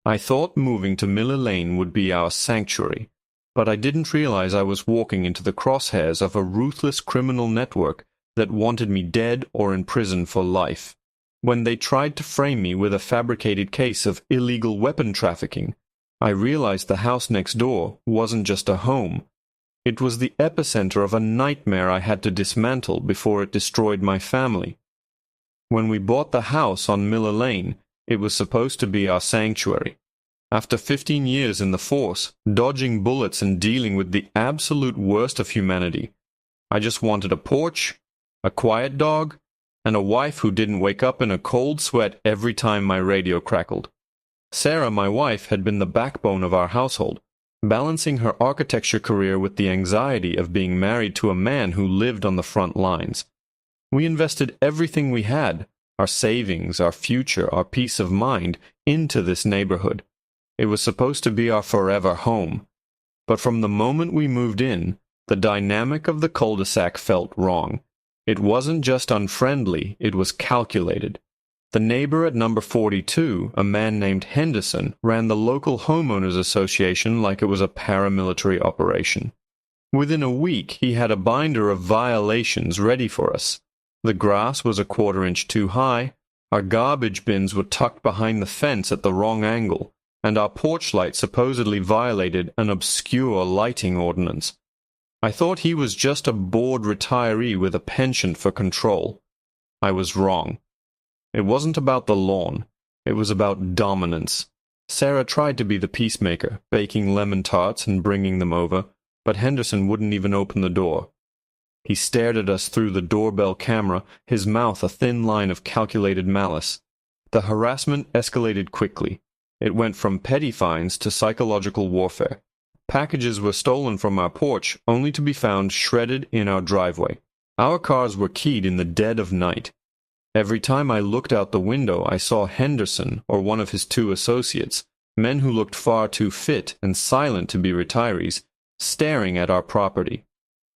I thought moving to Miller Lane would be our sanctuary, but I didn't realize I was walking into the crosshairs of a ruthless criminal network that wanted me dead or in prison for life. When they tried to frame me with a fabricated case of illegal weapon trafficking, I realized the house next door wasn't just a home. It was the epicenter of a nightmare I had to dismantle before it destroyed my family. When we bought the house on Miller Lane, it was supposed to be our sanctuary. After 15 years in the force, dodging bullets and dealing with the absolute worst of humanity, I just wanted a porch, a quiet dog, and a wife who didn't wake up in a cold sweat every time my radio crackled. Sarah, my wife, had been the backbone of our household, balancing her architecture career with the anxiety of being married to a man who lived on the front lines. We invested everything we had, our savings, our future, our peace of mind, into this neighborhood. It was supposed to be our forever home. But from the moment we moved in, the dynamic of the cul-de-sac felt wrong. It wasn't just unfriendly, it was calculated. The neighbor at number 42, a man named Henderson, ran the local homeowners association like it was a paramilitary operation. Within a week, he had a binder of violations ready for us. The grass was a quarter-inch too high, our garbage bins were tucked behind the fence at the wrong angle, and our porch light supposedly violated an obscure lighting ordinance. I thought he was just a bored retiree with a penchant for control. I was wrong. It wasn't about the lawn. It was about dominance. Sarah tried to be the peacemaker, baking lemon tarts and bringing them over, but Henderson wouldn't even open the door. He stared at us through the doorbell camera, his mouth a thin line of calculated malice. The harassment escalated quickly. It went from petty fines to psychological warfare. Packages were stolen from our porch, only to be found shredded in our driveway. Our cars were keyed in the dead of night. Every time I looked out the window, I saw Henderson or one of his two associates, men who looked far too fit and silent to be retirees, staring at our property.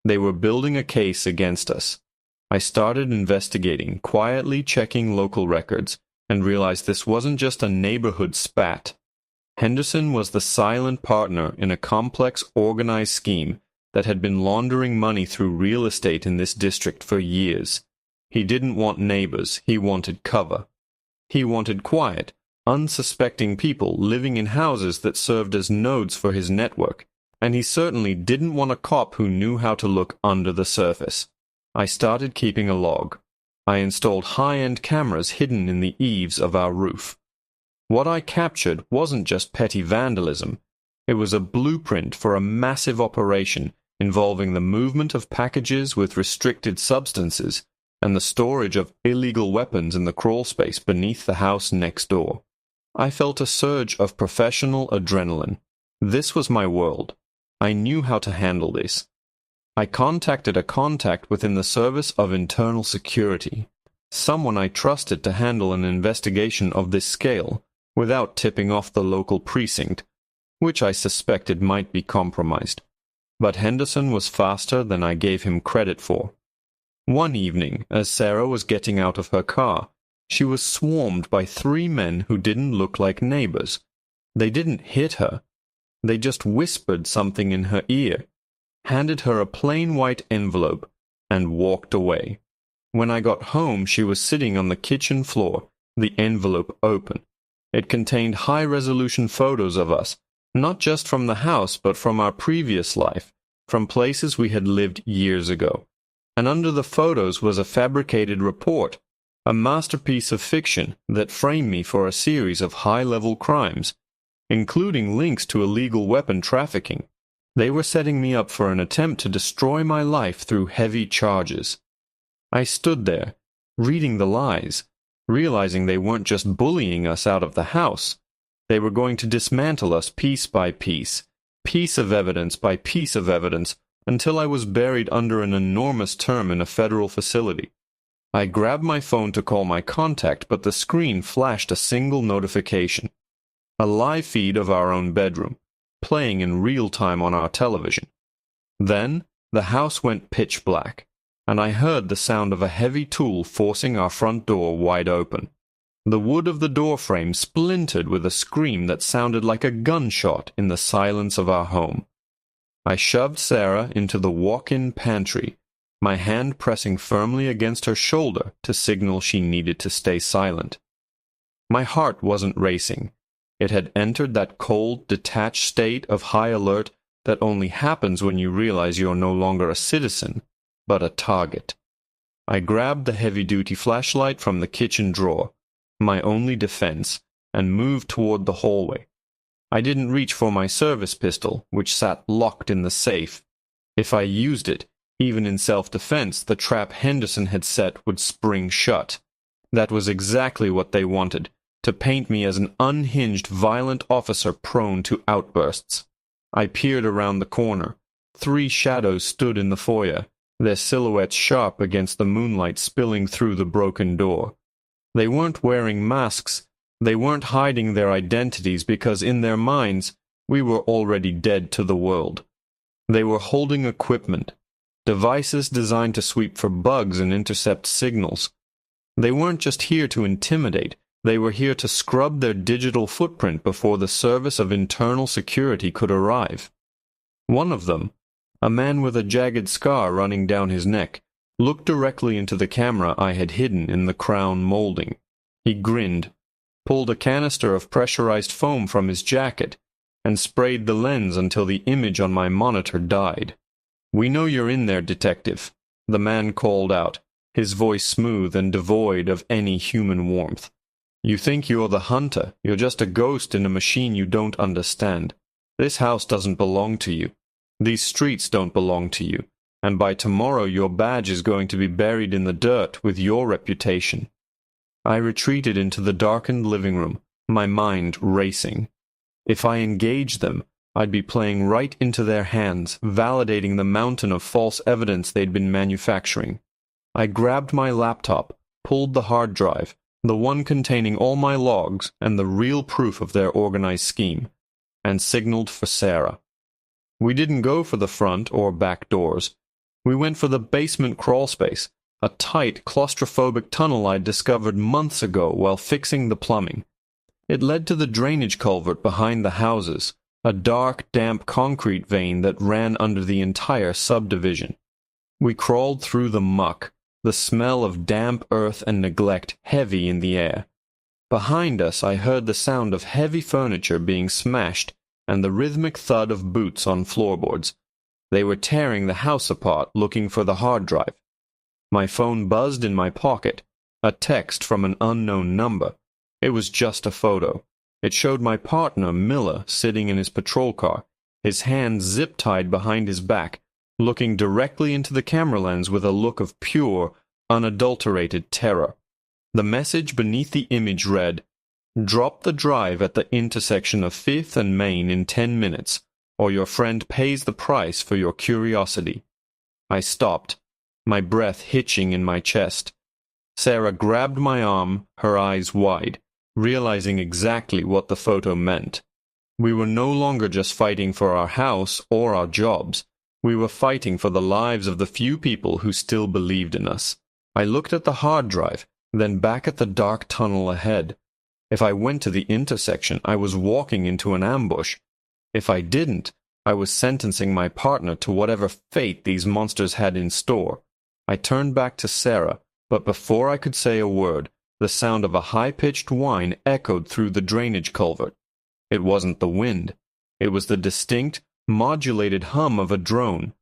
They were building a case against us. I started investigating, quietly checking local records, and realized this wasn't just a neighborhood spat. Henderson was the silent partner in a complex, organized scheme that had been laundering money through real estate in this district for years. He didn't want neighbors, he wanted cover. He wanted quiet, unsuspecting people living in houses that served as nodes for his network, and he certainly didn't want a cop who knew how to look under the surface. I started keeping a log. I installed high-end cameras hidden in the eaves of our roof. What I captured wasn't just petty vandalism. It was a blueprint for a massive operation involving the movement of packages with restricted substances and the storage of illegal weapons in the crawlspace beneath the house next door. I felt a surge of professional adrenaline. This was my world. I knew how to handle this. I contacted a contact within the Service of Internal Security, someone I trusted to handle an investigation of this scale without tipping off the local precinct, which I suspected might be compromised. But Henderson was faster than I gave him credit for. One evening, as Sarah was getting out of her car, she was swarmed by 3 men who didn't look like neighbors. They didn't hit her. They just whispered something in her ear, handed her a plain white envelope, and walked away. When I got home, she was sitting on the kitchen floor, the envelope open. It contained high-resolution photos of us, not just from the house, but from our previous life, from places we had lived years ago. And under the photos was a fabricated report, a masterpiece of fiction that framed me for a series of high-level crimes, including links to illegal weapon trafficking. They were setting me up for an attempt to destroy my life through heavy charges. I stood there, reading the lies, realizing they weren't just bullying us out of the house. They were going to dismantle us piece by piece of evidence by piece of evidence, until I was buried under an enormous term in a federal facility. I grabbed my phone to call my contact, but the screen flashed a single notification. A live feed of our own bedroom, playing in real time on our television. Then, the house went pitch black, and I heard the sound of a heavy tool forcing our front door wide open. The wood of the doorframe splintered with a scream that sounded like a gunshot in the silence of our home. I shoved Sarah into the walk-in pantry, my hand pressing firmly against her shoulder to signal she needed to stay silent. My heart wasn't racing. It had entered that cold, detached state of high alert that only happens when you realize you're no longer a citizen, but a target. I grabbed the heavy-duty flashlight from the kitchen drawer, my only defense, and moved toward the hallway. I didn't reach for my service pistol, which sat locked in the safe. If I used it, even in self-defense, the trap Henderson had set would spring shut. That was exactly what they wanted, to paint me as an unhinged, violent officer prone to outbursts. I peered around the corner. 3 shadows stood in the foyer, their silhouettes sharp against the moonlight spilling through the broken door. They weren't wearing masks. They weren't hiding their identities because in their minds we were already dead to the world. They were holding equipment, devices designed to sweep for bugs and intercept signals. They weren't just here to intimidate. They were here to scrub their digital footprint before the service of internal security could arrive. One of them, a man with a jagged scar running down his neck, looked directly into the camera I had hidden in the crown molding. He grinned, pulled a canister of pressurized foam from his jacket, and sprayed the lens until the image on my monitor died. "We know you're in there, detective," the man called out, his voice smooth and devoid of any human warmth. "You think you're the hunter. You're just a ghost in a machine you don't understand. This house doesn't belong to you. These streets don't belong to you. And by tomorrow your badge is going to be buried in the dirt with your reputation." I retreated into the darkened living room, my mind racing. If I engaged them, I'd be playing right into their hands, validating the mountain of false evidence they'd been manufacturing. I grabbed my laptop, pulled the hard drive, the one containing all my logs and the real proof of their organized scheme, and signaled for Sarah. We didn't go for the front or back doors. We went for the basement crawlspace, a tight, claustrophobic tunnel I'd discovered months ago while fixing the plumbing. It led to the drainage culvert behind the houses, a dark, damp concrete vein that ran under the entire subdivision. We crawled through the muck, the smell of damp earth and neglect heavy in the air. Behind us I heard the sound of heavy furniture being smashed and the rhythmic thud of boots on floorboards. They were tearing the house apart looking for the hard drive. My phone buzzed in my pocket, a text from an unknown number. It was just a photo. It showed my partner, Miller, sitting in his patrol car, his hands zip-tied behind his back, looking directly into the camera lens with a look of pure, unadulterated terror. The message beneath the image read, "Drop the drive at the intersection of 5th and Main in 10 minutes, or your friend pays the price for your curiosity." I stopped, my breath hitching in my chest. Sarah grabbed my arm, her eyes wide, realizing exactly what the photo meant. We were no longer just fighting for our house or our jobs. We were fighting for the lives of the few people who still believed in us. I looked at the hard drive, then back at the dark tunnel ahead. If I went to the intersection, I was walking into an ambush. If I didn't, I was sentencing my partner to whatever fate these monsters had in store. I turned back to Sarah, but before I could say a word, the sound of a high-pitched whine echoed through the drainage culvert. It wasn't the wind. It was the distinct, modulated hum of a drone,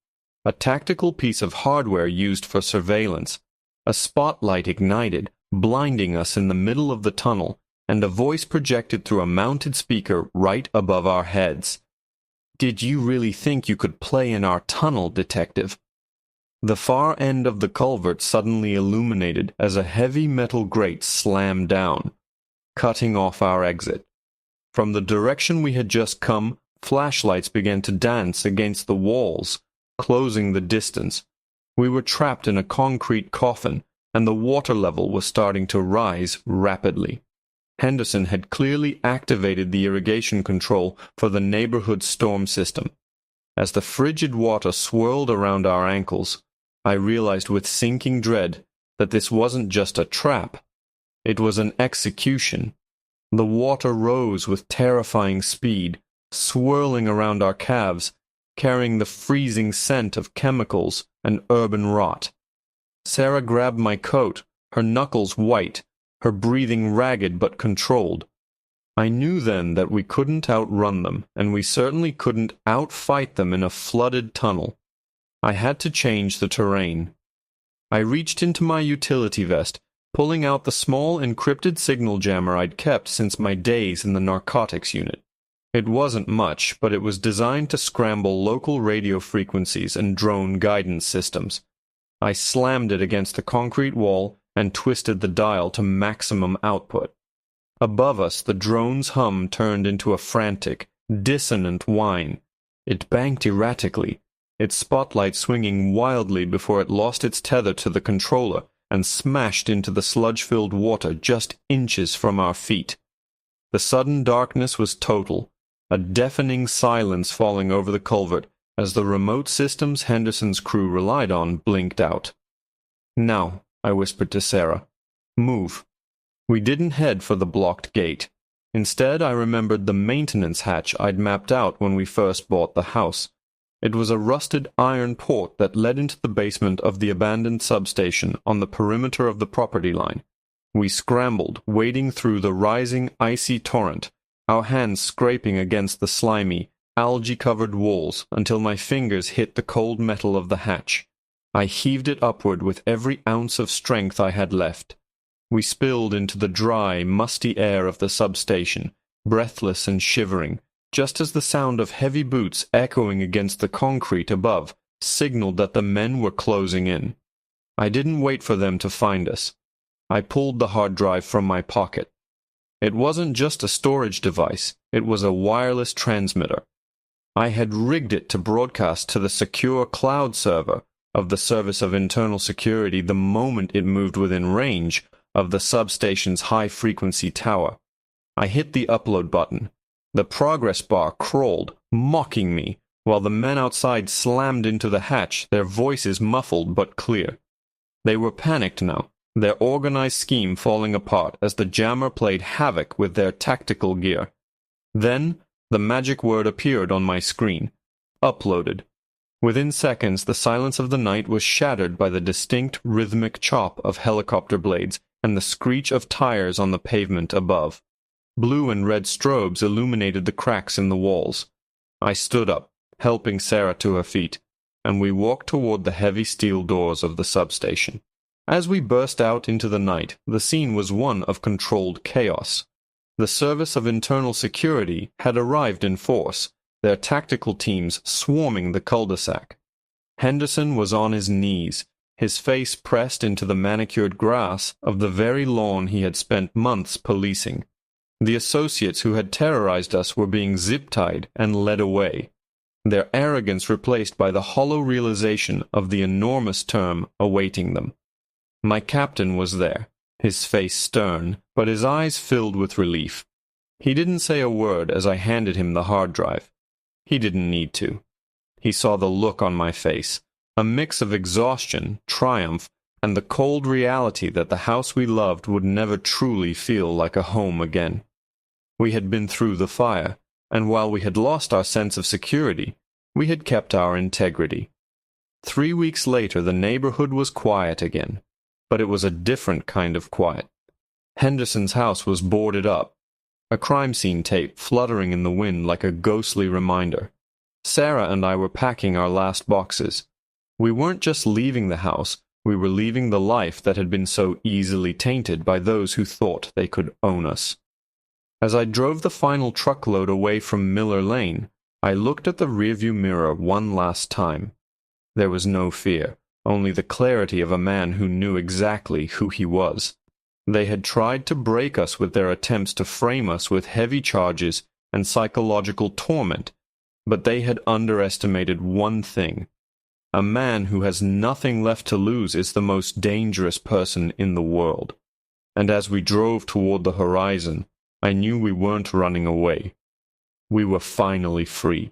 a tactical piece of hardware used for surveillance. A spotlight ignited, blinding us in the middle of the tunnel, and a voice projected through a mounted speaker right above our heads. "Did you really think you could play in our tunnel, detective?" The far end of the culvert suddenly illuminated as a heavy metal grate slammed down, cutting off our exit. From the direction we had just come, flashlights began to dance against the walls, closing the distance. We were trapped in a concrete coffin, and the water level was starting to rise rapidly. Henderson had clearly activated the irrigation control for the neighborhood storm system. As the frigid water swirled around our ankles, I realized with sinking dread that this wasn't just a trap. It was an execution. The water rose with terrifying speed, swirling around our calves, carrying the freezing scent of chemicals and urban rot. Sarah grabbed my coat, her knuckles white, her breathing ragged but controlled. I knew then that we couldn't outrun them, and we certainly couldn't outfight them in a flooded tunnel. I had to change the terrain. I reached into my utility vest, pulling out the small encrypted signal jammer I'd kept since my days in the narcotics unit. It wasn't much, but it was designed to scramble local radio frequencies and drone guidance systems. I slammed it against the concrete wall and twisted the dial to maximum output. Above us, the drone's hum turned into a frantic, dissonant whine. It banked erratically, its spotlight swinging wildly before it lost its tether to the controller and smashed into the sludge-filled water just inches from our feet. The sudden darkness was total, a deafening silence falling over the culvert as the remote systems Henderson's crew relied on blinked out. "Now," I whispered to Sarah, "move." We didn't head for the blocked gate. Instead, I remembered the maintenance hatch I'd mapped out when we first bought the house. It was a rusted iron port that led into the basement of the abandoned substation on the perimeter of the property line. We scrambled, wading through the rising icy torrent, our hands scraping against the slimy, algae-covered walls until my fingers hit the cold metal of the hatch. I heaved it upward with every ounce of strength I had left. We spilled into the dry, musty air of the substation, breathless and shivering, just as the sound of heavy boots echoing against the concrete above signaled that the men were closing in. I didn't wait for them to find us. I pulled the hard drive from my pocket. It wasn't just a storage device, it was a wireless transmitter. I had rigged it to broadcast to the secure cloud server of the Service of Internal Security the moment it moved within range of the substation's high-frequency tower. I hit the upload button. The progress bar crawled, mocking me, while the men outside slammed into the hatch, their voices muffled but clear. They were panicked now, their organized scheme falling apart as the jammer played havoc with their tactical gear. Then, the magic word appeared on my screen. Uploaded. Within seconds, the silence of the night was shattered by the distinct rhythmic chop of helicopter blades and the screech of tires on the pavement above. Blue and red strobes illuminated the cracks in the walls. I stood up, helping Sarah to her feet, and we walked toward the heavy steel doors of the substation. As we burst out into the night, the scene was one of controlled chaos. The Service of Internal Security had arrived in force, their tactical teams swarming the cul-de-sac. Henderson was on his knees, his face pressed into the manicured grass of the very lawn he had spent months policing. The associates who had terrorized us were being zip-tied and led away, their arrogance replaced by the hollow realization of the enormous term awaiting them. My captain was there, his face stern, but his eyes filled with relief. He didn't say a word as I handed him the hard drive. He didn't need to. He saw the look on my face, a mix of exhaustion, triumph, and the cold reality that the house we loved would never truly feel like a home again. We had been through the fire, and while we had lost our sense of security, we had kept our integrity. 3 weeks later, the neighborhood was quiet again, but it was a different kind of quiet. Henderson's house was boarded up, a crime scene tape fluttering in the wind like a ghostly reminder. Sarah and I were packing our last boxes. We weren't just leaving the house, we were leaving the life that had been so easily tainted by those who thought they could own us. As I drove the final truckload away from Miller Lane, I looked at the rearview mirror one last time. There was no fear, only the clarity of a man who knew exactly who he was. They had tried to break us with their attempts to frame us with heavy charges and psychological torment, but they had underestimated one thing. A man who has nothing left to lose is the most dangerous person in the world. And as we drove toward the horizon, I knew we weren't running away. We were finally free.